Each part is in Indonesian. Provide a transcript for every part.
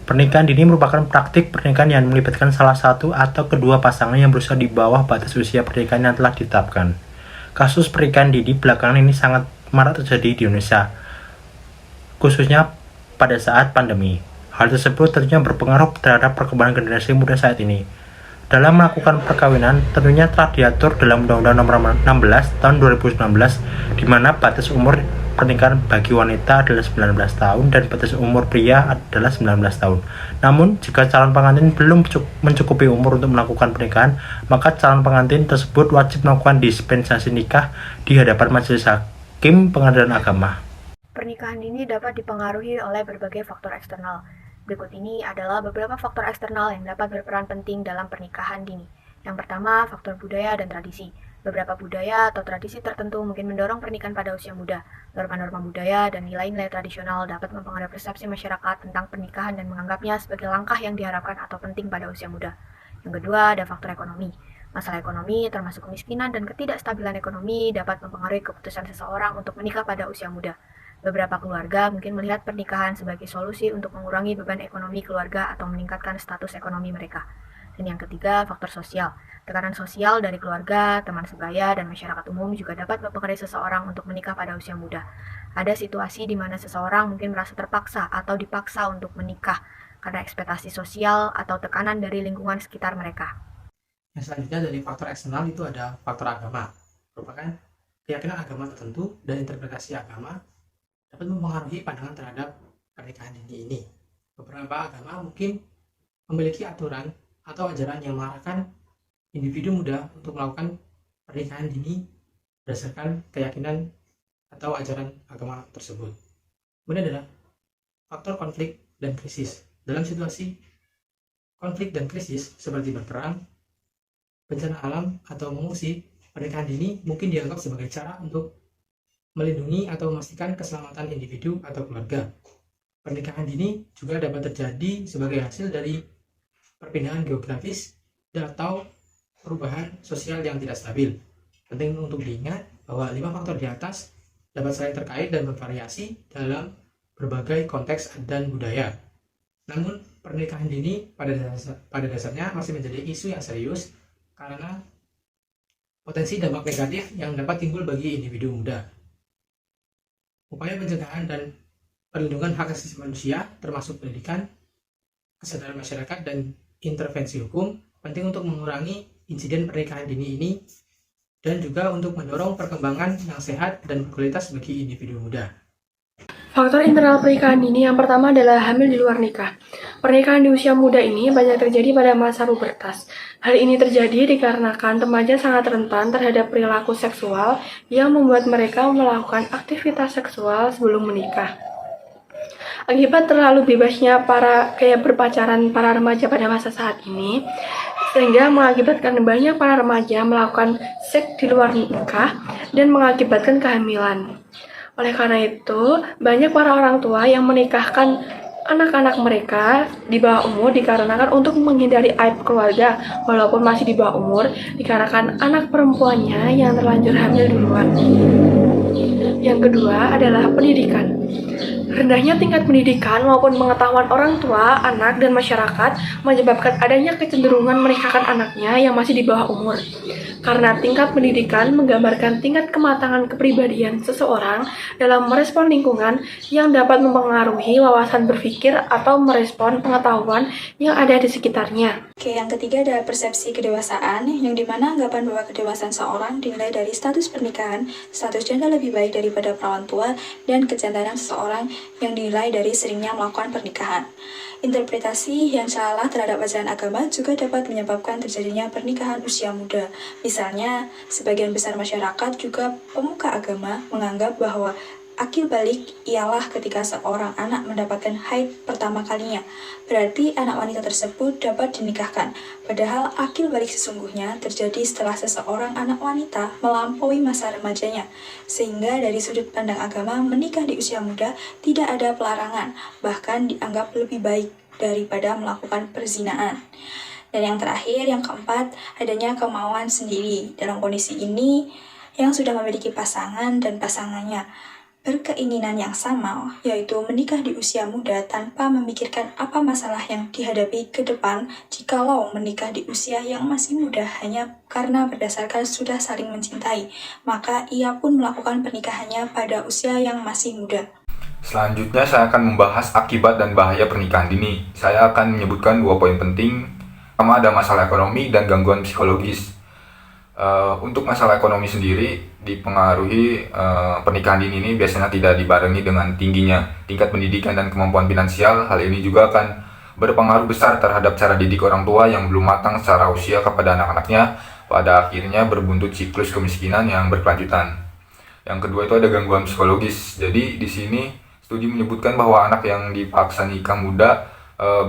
Pernikahan dini merupakan praktik pernikahan yang melibatkan salah satu atau kedua pasangan yang berusia di bawah batas usia pernikahan yang telah ditetapkan. Kasus pernikahan dini belakangan ini sangat marak terjadi di Indonesia, khususnya pada saat pandemi. Hal tersebut tentunya berpengaruh terhadap perkembangan generasi muda saat ini. Dalam melakukan perkawinan, tentunya telah diatur dalam Undang-Undang Nomor 16 Tahun 2019, di mana batas umur pernikahan bagi wanita adalah 19 tahun dan batas umur pria adalah 19 tahun. Namun, jika calon pengantin belum mencukupi umur untuk melakukan pernikahan, maka calon pengantin tersebut wajib melakukan dispensasi nikah di hadapan majelis hakim pengadilan agama. Pernikahan dini dapat dipengaruhi oleh berbagai faktor eksternal. Berikut ini adalah beberapa faktor eksternal yang dapat berperan penting dalam pernikahan dini. Yang pertama, faktor budaya dan tradisi. Beberapa budaya atau tradisi tertentu mungkin mendorong pernikahan pada usia muda. Norma-norma budaya dan nilai-nilai tradisional dapat mempengaruhi persepsi masyarakat tentang pernikahan dan menganggapnya sebagai langkah yang diharapkan atau penting pada usia muda. Yang kedua, ada faktor ekonomi. Masalah ekonomi, termasuk kemiskinan dan ketidakstabilan ekonomi, dapat mempengaruhi keputusan seseorang untuk menikah pada usia muda. Beberapa keluarga mungkin melihat pernikahan sebagai solusi untuk mengurangi beban ekonomi keluarga atau meningkatkan status ekonomi mereka. Dan yang ketiga, faktor sosial. Tekanan sosial dari keluarga, teman sebaya, dan masyarakat umum juga dapat mempengaruhi seseorang untuk menikah pada usia muda. Ada situasi di mana seseorang mungkin merasa terpaksa atau dipaksa untuk menikah karena ekspektasi sosial atau tekanan dari lingkungan sekitar mereka. Yang selanjutnya dari faktor eksternal itu ada faktor agama, merupakan keyakinan agama tertentu dan interpretasi agama dapat mempengaruhi pandangan terhadap pernikahan dini ini. Beberapa agama mungkin memiliki aturan atau ajaran yang mengarahkan individu muda untuk melakukan pernikahan dini berdasarkan keyakinan atau ajaran agama tersebut. Kemudian adalah faktor konflik dan krisis. Dalam situasi konflik dan krisis seperti berperang, bencana alam, atau mengungsi, pernikahan dini mungkin dianggap sebagai cara untuk melindungi atau memastikan keselamatan individu atau keluarga. Pernikahan dini juga dapat terjadi sebagai hasil dari perpindahan geografis atau perubahan sosial yang tidak stabil. Penting untuk diingat bahwa 5 faktor di atas dapat saling terkait dan bervariasi dalam berbagai konteks dan budaya. Namun, pernikahan dini pada dasarnya masih menjadi isu yang serius karena potensi dampak negatif yang dapat timbul bagi individu muda. Upaya pencegahan dan perlindungan hak asasi manusia, termasuk pendidikan, kesadaran masyarakat, dan intervensi hukum, penting untuk mengurangi insiden pernikahan dini ini dan juga untuk mendorong perkembangan yang sehat dan berkualitas bagi individu muda. Faktor internal pernikahan dini yang pertama adalah hamil di luar nikah. Pernikahan di usia muda ini banyak terjadi pada masa pubertas. Hal ini terjadi dikarenakan remaja sangat rentan terhadap perilaku seksual yang membuat mereka melakukan aktivitas seksual sebelum menikah. Akibat terlalu bebasnya gaya berpacaran para remaja pada masa saat ini, sehingga mengakibatkan banyak para remaja melakukan seks di luar nikah dan mengakibatkan kehamilan. Oleh karena itu, banyak para orang tua yang menikahkan anak-anak mereka di bawah umur dikarenakan untuk menghindari aib keluarga walaupun masih di bawah umur, dikarenakan anak perempuannya yang terlanjur hamil duluan. Yang kedua adalah pendidikan. Rendahnya tingkat pendidikan maupun pengetahuan orang tua, anak, dan masyarakat menyebabkan adanya kecenderungan menikahkan anaknya yang masih di bawah umur. Karena tingkat pendidikan menggambarkan tingkat kematangan kepribadian seseorang dalam merespon lingkungan yang dapat mempengaruhi wawasan berpikir atau merespon pengetahuan yang ada di sekitarnya. Oke, yang ketiga adalah persepsi kedewasaan, yang dimana anggapan bahwa kedewasaan seorang dinilai dari status pernikahan, status janda lebih baik daripada perawan tua, dan kejantanan seseorang yang dinilai dari seringnya melakukan pernikahan. Interpretasi yang salah terhadap ajaran agama juga dapat menyebabkan terjadinya pernikahan usia muda. Misalnya, sebagian besar masyarakat juga pemuka agama menganggap bahwa akil balik ialah ketika seorang anak mendapatkan haid pertama kalinya. Berarti anak wanita tersebut dapat dinikahkan. Padahal akil balik sesungguhnya terjadi setelah seseorang anak wanita melampaui masa remajanya. Sehingga dari sudut pandang agama, menikah di usia muda tidak ada pelarangan, bahkan dianggap lebih baik daripada melakukan perzinaan. Dan yang terakhir, yang keempat, adanya kemauan sendiri. Dalam kondisi ini, yang sudah memiliki pasangan dan pasangannya berkeinginan yang sama, yaitu menikah di usia muda tanpa memikirkan apa masalah yang dihadapi ke depan jikalau menikah di usia yang masih muda hanya karena berdasarkan sudah saling mencintai, maka ia pun melakukan pernikahannya pada usia yang masih muda. Selanjutnya saya akan membahas akibat dan bahaya pernikahan dini. Saya akan menyebutkan 2 poin penting. Pertama ada masalah ekonomi dan gangguan psikologis. Untuk masalah ekonomi sendiri dipengaruhi pernikahan dini ini biasanya tidak dibarengi dengan tingginya tingkat pendidikan dan kemampuan finansial. Hal ini juga akan berpengaruh besar terhadap cara didik orang tua yang belum matang secara usia kepada anak-anaknya, pada akhirnya berbuntut siklus kemiskinan yang berkelanjutan. Yang kedua itu ada gangguan psikologis. Jadi di sini studi menyebutkan bahwa anak yang dipaksa nikah muda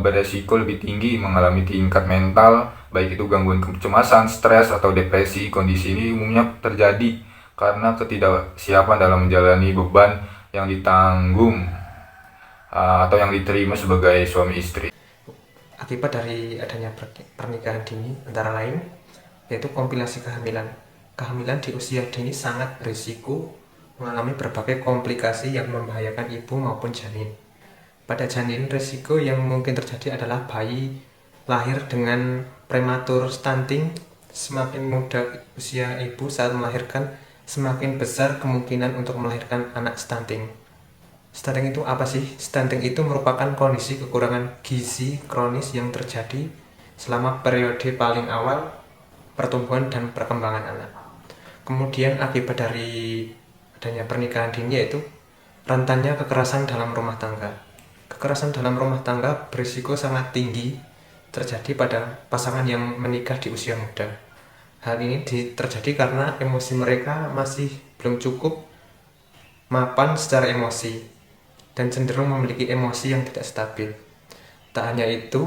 beresiko lebih tinggi mengalami tingkat mental, baik itu gangguan kecemasan, stres, atau depresi. Kondisi ini umumnya terjadi karena ketidaksiapan dalam menjalani beban yang ditanggung atau yang diterima sebagai suami istri. Akibat dari adanya pernikahan dini antara lain yaitu komplikasi kehamilan. Kehamilan di usia dini sangat berisiko mengalami berbagai komplikasi yang membahayakan ibu maupun janin. Pada janin, risiko yang mungkin terjadi adalah bayi lahir dengan prematur stunting. Semakin muda usia ibu saat melahirkan, semakin besar kemungkinan untuk melahirkan anak stunting. Stunting itu apa sih? Stunting itu merupakan kondisi kekurangan gizi kronis yang terjadi selama periode paling awal pertumbuhan dan perkembangan anak. Kemudian akibat dari adanya pernikahan dini yaitu rentannya kekerasan dalam rumah tangga. Kekerasan dalam rumah tangga berisiko sangat tinggi terjadi pada pasangan yang menikah di usia muda. Hal ini terjadi karena emosi mereka masih belum cukup mapan secara emosi dan cenderung memiliki emosi yang tidak stabil. Tak hanya itu,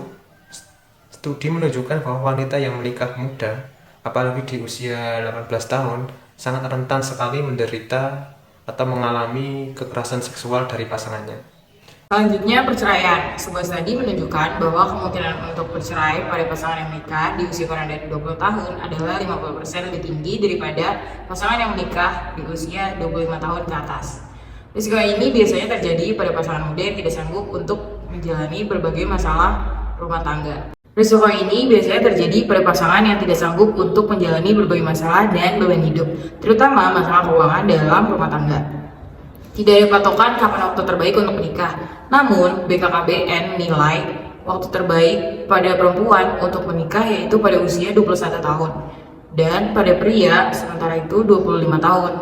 studi menunjukkan bahwa wanita yang menikah muda, apalagi di usia 18 tahun, sangat rentan sekali menderita atau mengalami kekerasan seksual dari pasangannya. Selanjutnya, perceraian. Sebuah studi menunjukkan bahwa kemungkinan untuk bercerai pada pasangan yang menikah di usia kurang dari 20 tahun adalah 50% lebih tinggi daripada pasangan yang menikah di usia 25 tahun ke atas. Risiko ini biasanya terjadi pada pasangan muda yang tidak sanggup untuk menjalani berbagai masalah rumah tangga. Risiko ini biasanya terjadi pada pasangan yang tidak sanggup untuk menjalani berbagai masalah dan beban hidup, terutama masalah keuangan dalam rumah tangga. Tidak ada patokan kapan waktu terbaik untuk menikah. Namun, BKKBN menilai waktu terbaik pada perempuan untuk menikah yaitu pada usia 21 tahun. Dan pada pria, sementara itu 25 tahun.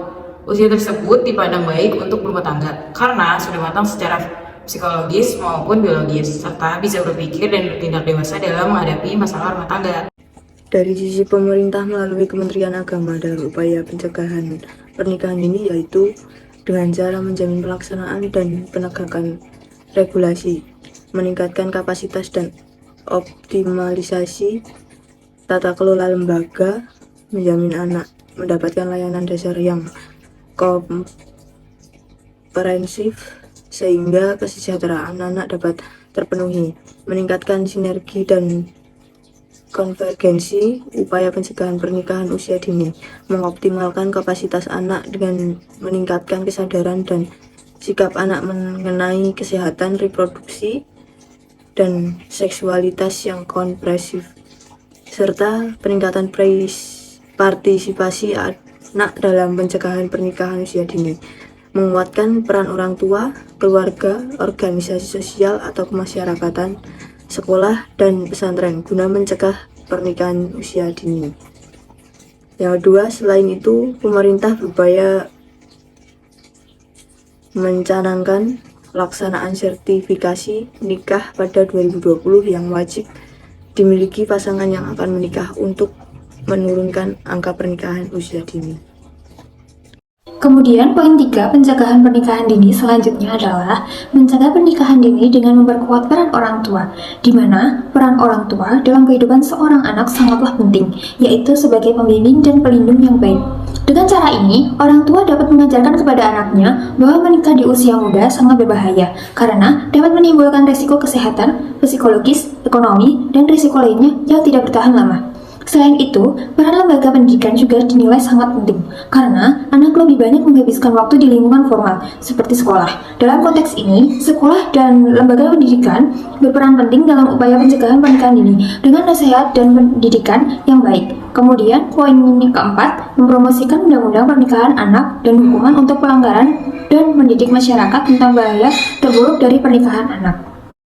Usia tersebut dipandang baik untuk berumah tangga karena sudah matang secara psikologis maupun biologis, serta bisa berpikir dan bertindak dewasa dalam menghadapi masalah rumah tangga. Dari sisi pemerintah melalui Kementerian Agama dalam upaya pencegahan pernikahan dini yaitu dengan cara menjamin pelaksanaan dan penegakan regulasi, meningkatkan kapasitas dan optimalisasi tata kelola lembaga, menjamin anak mendapatkan layanan dasar yang komprehensif sehingga kesejahteraan anak dapat terpenuhi, meningkatkan sinergi dan konvergensi upaya pencegahan pernikahan usia dini, mengoptimalkan kapasitas anak dengan meningkatkan kesadaran dan sikap anak mengenai kesehatan reproduksi dan seksualitas yang komprehensif, serta peningkatan partisipasi anak dalam pencegahan pernikahan usia dini, menguatkan peran orang tua, keluarga, organisasi sosial atau kemasyarakatan, sekolah, dan pesantren guna mencegah pernikahan usia dini. Yang kedua, selain itu, pemerintah berupaya mencanangkan pelaksanaan sertifikasi nikah pada 2020 yang wajib dimiliki pasangan yang akan menikah untuk menurunkan angka pernikahan usia dini. Kemudian poin 3 pencegahan pernikahan dini selanjutnya adalah mencegah pernikahan dini dengan memperkuat peran orang tua, di mana peran orang tua dalam kehidupan seorang anak sangatlah penting, yaitu sebagai pembimbing dan pelindung yang baik. Dengan cara ini, orang tua dapat mengajarkan kepada anaknya bahwa menikah di usia muda sangat berbahaya, karena dapat menimbulkan risiko kesehatan, psikologis, ekonomi, dan risiko lainnya yang tidak bertahan lama. Selain itu, peran lembaga pendidikan juga dinilai sangat penting karena anak lebih banyak menghabiskan waktu di lingkungan formal seperti sekolah. Dalam konteks ini, sekolah dan lembaga pendidikan berperan penting dalam upaya pencegahan pernikahan dini dengan nasihat dan pendidikan yang baik. Kemudian, poin ini keempat, mempromosikan undang-undang pernikahan anak dan hukuman untuk pelanggaran dan mendidik masyarakat tentang bahaya terburuk dari pernikahan anak.